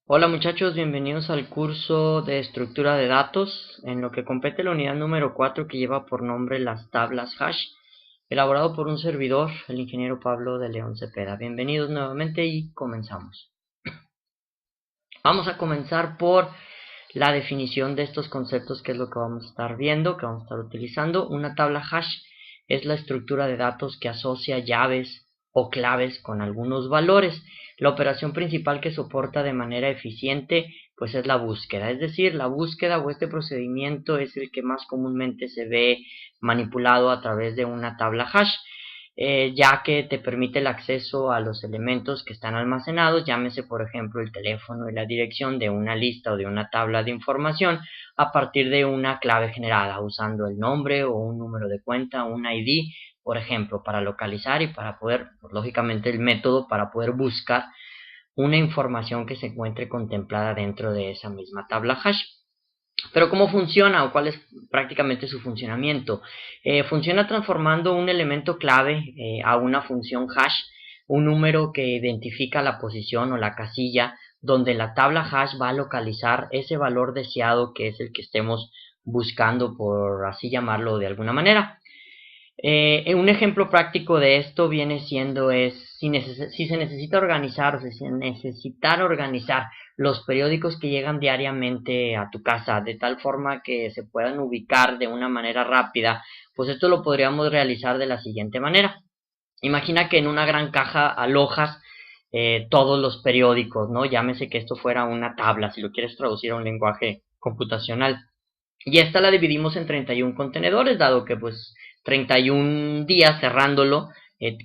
Hola muchachos, bienvenidos al curso de estructura de datos, en lo que compete la unidad número 4 que lleva por nombre las tablas hash, elaborado por un servidor, el ingeniero Pablo de León Cepeda. Bienvenidos nuevamente y comenzamos. Vamos a comenzar por la definición de estos conceptos, que es lo que vamos a estar viendo, que vamos a estar utilizando. Una tabla hash es la estructura de datos que asocia llaves o claves con algunos valores. La operación principal que soporta de manera eficiente pues es la búsqueda, es decir, la búsqueda o este procedimiento es el que más comúnmente se ve manipulado a través de una tabla hash, ya que te permite el acceso a los elementos que están almacenados, llámese por ejemplo el teléfono y la dirección de una lista o de una tabla de información, a partir de una clave generada, usando el nombre o un número de cuenta, un ID, por ejemplo, para localizar y para poder, pues, lógicamente el método para poder buscar una información que se encuentre contemplada dentro de esa misma tabla hash. Pero ¿cómo funciona o cuál es prácticamente su funcionamiento? Funciona transformando un elemento clave a una función hash, un número que identifica la posición o la casilla donde la tabla hash va a localizar ese valor deseado, que es el que estemos buscando, por así llamarlo de alguna manera. Un ejemplo práctico de esto viene siendo si se necesita organizar o si se necesitara organizar los periódicos que llegan diariamente a tu casa de tal forma que se puedan ubicar de una manera rápida, pues esto lo podríamos realizar de la siguiente manera. Imagina que en una gran caja alojas todos los periódicos, ¿no? Llámese que esto fuera una tabla, si lo quieres traducir a un lenguaje computacional. Y esta la dividimos en 31 contenedores, dado que pues 31 días cerrándolo es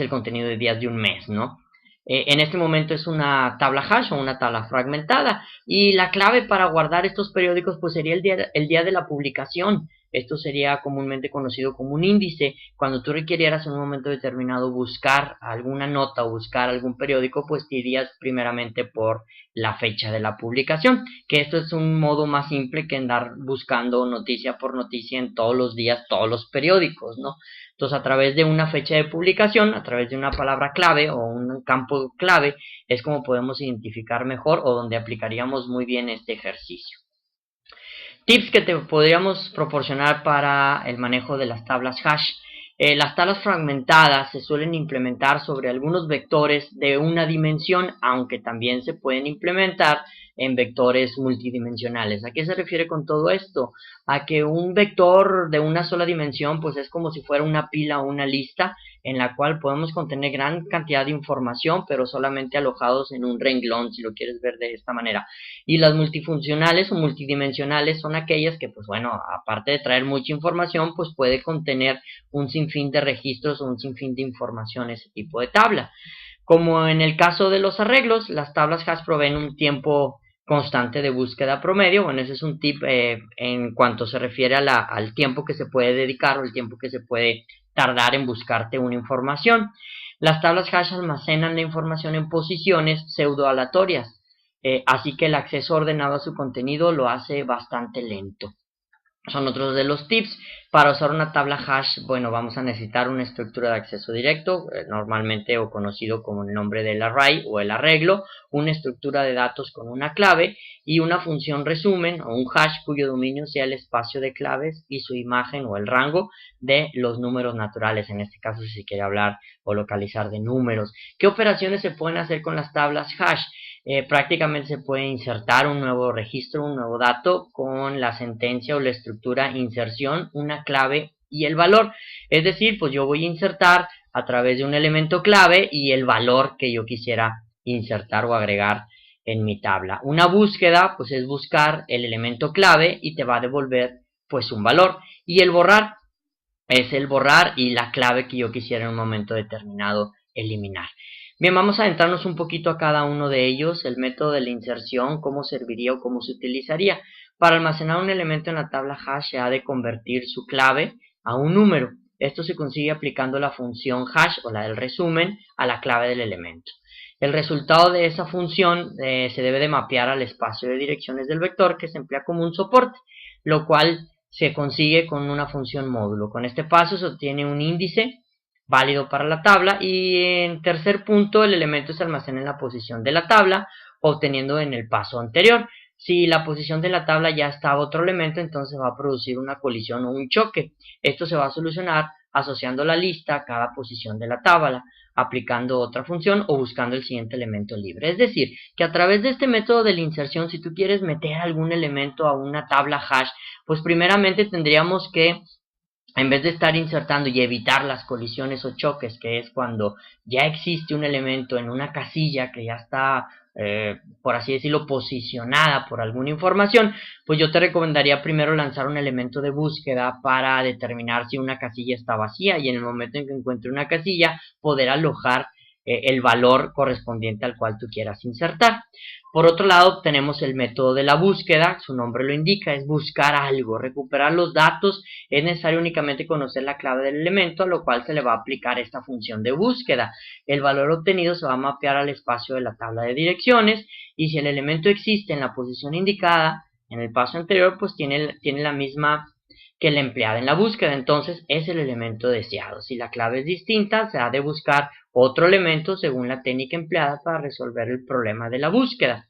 el contenido de días de un mes, ¿no? En este momento es una tabla hash o una tabla fragmentada, y la clave para guardar estos periódicos pues sería el día de la publicación. Esto sería comúnmente conocido como un índice. Cuando tú requirieras en un momento determinado buscar alguna nota o buscar algún periódico, pues te irías primeramente por la fecha de la publicación, que esto es un modo más simple que andar buscando noticia por noticia en todos los días, todos los periódicos, ¿no? Entonces, a través de una fecha de publicación, a través de una palabra clave o un campo clave, es como podemos identificar mejor, o donde aplicaríamos muy bien este ejercicio. Tips que te podríamos proporcionar para el manejo de las tablas hash. Las tablas fragmentadas se suelen implementar sobre algunos vectores de una dimensión, aunque también se pueden implementar en vectores multidimensionales. ¿A qué se refiere con todo esto? A que un vector de una sola dimensión pues es como si fuera una pila o una lista en la cual podemos contener gran cantidad de información, pero solamente alojados en un renglón, si lo quieres ver de esta manera. Y las multifuncionales o multidimensionales son aquellas que, pues bueno, aparte de traer mucha información, pues puede contener un sinfín de registros o un sinfín de información, ese tipo de tabla. Como en el caso de los arreglos, las tablas hash proveen un tiempo constante de búsqueda promedio. Bueno, ese es un tip en cuanto se refiere al tiempo que se puede dedicar o el tiempo que se puede tardar en buscarte una información. Las tablas hash almacenan la información en posiciones pseudo-aleatorias, así que el acceso ordenado a su contenido lo hace bastante lento. Son otros de los tips. Para usar una tabla hash, bueno, vamos a necesitar una estructura de acceso directo, normalmente o conocido como el nombre del array o el arreglo, una estructura de datos con una clave y una función resumen o un hash cuyo dominio sea el espacio de claves y su imagen o el rango de los números naturales, en este caso si se quiere hablar o localizar de números. ¿Qué operaciones se pueden hacer con las tablas hash? Prácticamente se puede insertar un nuevo registro, un nuevo dato con la sentencia o la estructura inserción, una clave y el valor. Es decir, pues yo voy a insertar a través de un elemento clave y el valor que yo quisiera insertar o agregar en mi tabla. Una búsqueda pues es buscar el elemento clave y te va a devolver pues un valor. Y el borrar es el borrar y la clave que yo quisiera en un momento determinado eliminar. Bien, vamos a adentrarnos un poquito a cada uno de ellos. El método de la inserción, cómo serviría o cómo se utilizaría. Para almacenar un elemento en la tabla hash se ha de convertir su clave a un número. Esto se consigue aplicando la función hash o la del resumen a la clave del elemento. El resultado de esa función se debe de mapear al espacio de direcciones del vector, que se emplea como un soporte, lo cual se consigue con una función módulo. Con este paso se obtiene un índice válido para la tabla, y en tercer punto el elemento se almacena en la posición de la tabla obteniendo en el paso anterior. Si la posición de la tabla ya está a otro elemento, entonces va a producir una colisión o un choque. Esto se va a solucionar asociando la lista a cada posición de la tabla, aplicando otra función o buscando el siguiente elemento libre. Es decir, que a través de este método de la inserción, si tú quieres meter algún elemento a una tabla hash, pues primeramente tendríamos que, en vez de estar insertando y evitar las colisiones o choques, que es cuando ya existe un elemento en una casilla que ya está, por así decirlo, posicionada por alguna información, pues yo te recomendaría primero lanzar un elemento de búsqueda para determinar si una casilla está vacía y en el momento en que encuentre una casilla poder alojar el valor correspondiente al cual tú quieras insertar. Por otro lado, tenemos el método de la búsqueda, su nombre lo indica, es buscar algo, recuperar los datos. Es necesario únicamente conocer la clave del elemento, a lo cual se le va a aplicar esta función de búsqueda. El valor obtenido se va a mapear al espacio de la tabla de direcciones, y si el elemento existe en la posición indicada, en el paso anterior, pues tiene la misma que la empleada en la búsqueda, entonces es el elemento deseado. Si la clave es distinta, se ha de buscar otro elemento según la técnica empleada para resolver el problema de la búsqueda.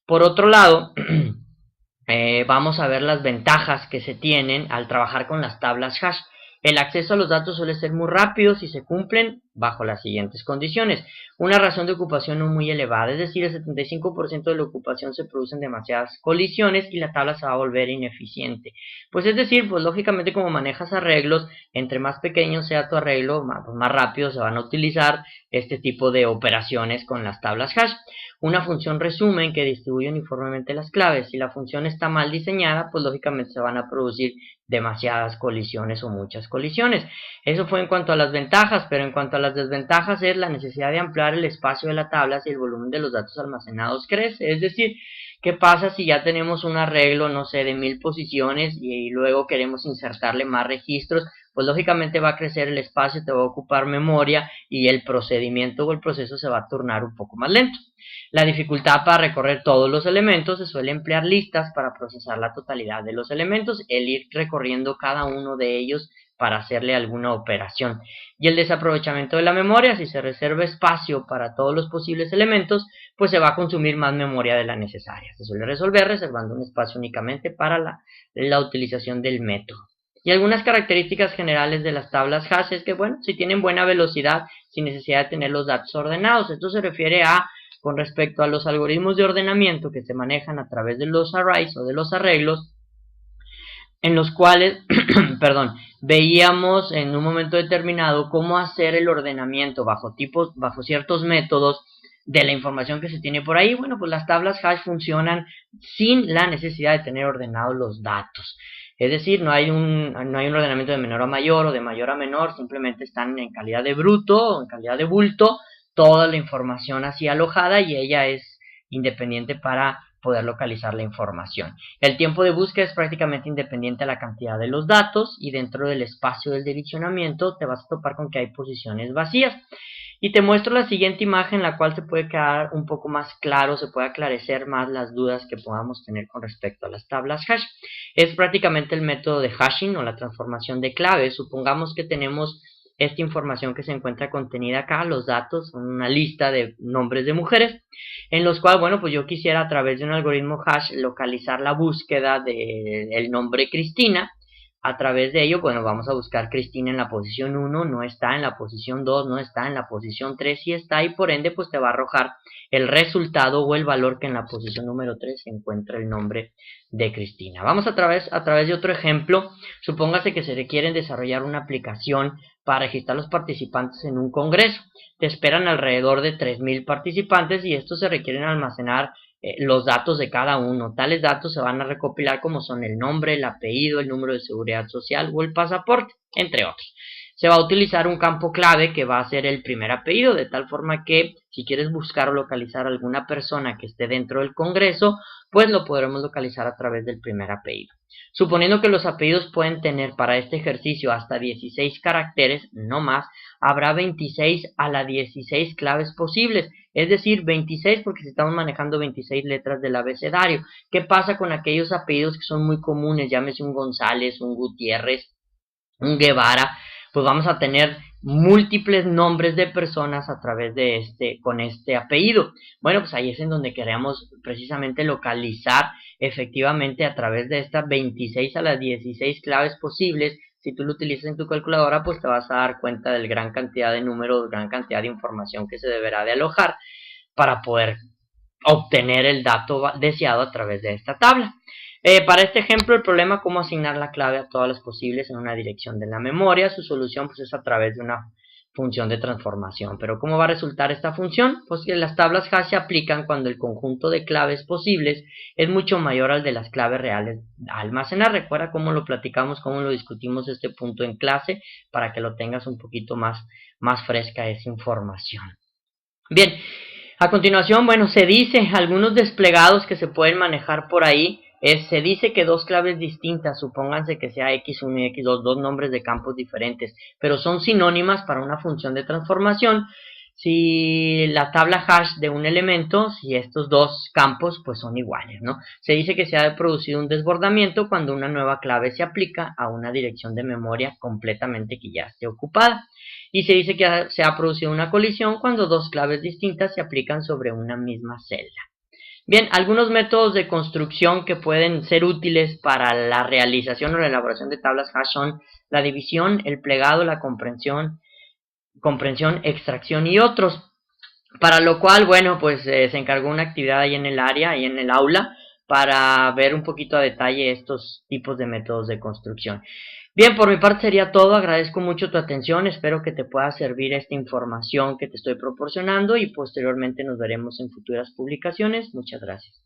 Por otro lado, vamos a ver las ventajas que se tienen al trabajar con las tablas hash. El acceso a los datos suele ser muy rápido si se cumplen bajo las siguientes condiciones. Una razón de ocupación no muy elevada, es decir, el 75% de la ocupación se producen demasiadas colisiones y la tabla se va a volver ineficiente. Pues es decir, pues lógicamente como manejas arreglos, entre más pequeño sea tu arreglo, más rápido se van a utilizar este tipo de operaciones con las tablas hash. Una función resumen que distribuye uniformemente las claves. Si la función está mal diseñada, pues lógicamente se van a producir demasiadas colisiones o muchas colisiones. Eso fue en cuanto a las ventajas, pero en cuanto a las desventajas es la necesidad de ampliar el espacio de la tabla si el volumen de los datos almacenados crece. Es decir, ¿qué pasa si ya tenemos un arreglo, no sé, de 1000 posiciones y luego queremos insertarle más registros? Pues lógicamente va a crecer el espacio, te va a ocupar memoria y el procedimiento o el proceso se va a tornar un poco más lento. La dificultad para recorrer todos los elementos, se suele emplear listas para procesar la totalidad de los elementos, el ir recorriendo cada uno de ellos para hacerle alguna operación. Y el desaprovechamiento de la memoria, si se reserva espacio para todos los posibles elementos, pues se va a consumir más memoria de la necesaria. Se suele resolver reservando un espacio únicamente para la utilización del método. Y algunas características generales de las tablas hash es que, bueno, si tienen buena velocidad sin necesidad de tener los datos ordenados. Esto se refiere a, con respecto a los algoritmos de ordenamiento que se manejan a través de los arrays o de los arreglos, en los cuales, perdón, veíamos en un momento determinado cómo hacer el ordenamiento bajo ciertos métodos de la información que se tiene por ahí. Bueno, pues las tablas hash funcionan sin la necesidad de tener ordenados los datos. Es decir, no hay un ordenamiento de menor a mayor o de mayor a menor, simplemente están en calidad de bruto o en calidad de bulto toda la información así alojada y ella es independiente para poder localizar la información. El tiempo de búsqueda es prácticamente independiente a la cantidad de los datos y dentro del espacio del direccionamiento te vas a topar con que hay posiciones vacías. Y te muestro la siguiente imagen, la cual se puede quedar un poco más claro, se puede aclarecer más las dudas que podamos tener con respecto a las tablas hash. Es prácticamente el método de hashing o la transformación de claves. Supongamos que tenemos esta información que se encuentra contenida acá, los datos, una lista de nombres de mujeres, en los cuales, bueno, pues yo quisiera a través de un algoritmo hash localizar la búsqueda del nombre Cristina. A través de ello, bueno, vamos a buscar Cristina en la posición 1, no está en la posición 2, no está en la posición 3, sí está, y por ende, pues te va a arrojar el resultado o el valor que en la posición número 3 se encuentra el nombre de Cristina. Vamos a través de otro ejemplo. Supóngase que se requiere desarrollar una aplicación para registrar los participantes en un congreso. Te esperan alrededor de 3000 participantes y estos se requieren almacenar los datos de cada uno. Tales datos se van a recopilar como son el nombre, el apellido, el número de seguridad social o el pasaporte, entre otros. Se va a utilizar un campo clave que va a ser el primer apellido, de tal forma que si quieres buscar o localizar a alguna persona que esté dentro del congreso, pues lo podremos localizar a través del primer apellido. Suponiendo que los apellidos pueden tener para este ejercicio hasta 16 caracteres, no más, habrá 26 a la 16 claves posibles, es decir, 26 porque estamos manejando 26 letras del abecedario. ¿Qué pasa con aquellos apellidos que son muy comunes? Llámese un González, un Gutiérrez, un Guevara. pues vamos a tener múltiples nombres de personas a través de con este apellido. Bueno, pues ahí es en donde queremos precisamente localizar efectivamente a través de estas 26 a las 16 claves posibles. Si tú lo utilizas en tu calculadora, pues te vas a dar cuenta de la gran cantidad de números, gran cantidad de información que se deberá de alojar para poder obtener el dato deseado a través de esta tabla. Para este ejemplo, el problema cómo asignar la clave a todas las posibles en una dirección de la memoria. Su solución pues es a través de una función de transformación. Pero ¿cómo va a resultar esta función? Pues que las tablas hash se aplican cuando el conjunto de claves posibles es mucho mayor al de las claves reales a almacenar. Recuerda cómo lo platicamos, cómo lo discutimos este punto en clase, para que lo tengas un poquito más fresca esa información. Bien, a continuación, bueno, se dice, algunos desplegados que se pueden manejar por ahí, se dice que dos claves distintas, supónganse que sea x1 y x2, dos nombres de campos diferentes, pero son sinónimas para una función de transformación. Si la tabla hash de un elemento, si estos dos campos pues son iguales, ¿no? Se dice que se ha producido un desbordamiento cuando una nueva clave se aplica a una dirección de memoria completamente que ya esté ocupada. Y se dice que se ha producido una colisión cuando dos claves distintas se aplican sobre una misma celda. Bien, algunos métodos de construcción que pueden ser útiles para la realización o la elaboración de tablas hash son la división, el plegado, la comprensión, extracción y otros. Para lo cual, bueno, pues se encargó una actividad ahí en el área, ahí en el aula, para ver un poquito a detalle estos tipos de métodos de construcción. Bien, por mi parte sería todo. Agradezco mucho tu atención. Espero que te pueda servir esta información que te estoy proporcionando y posteriormente nos veremos en futuras publicaciones. Muchas gracias.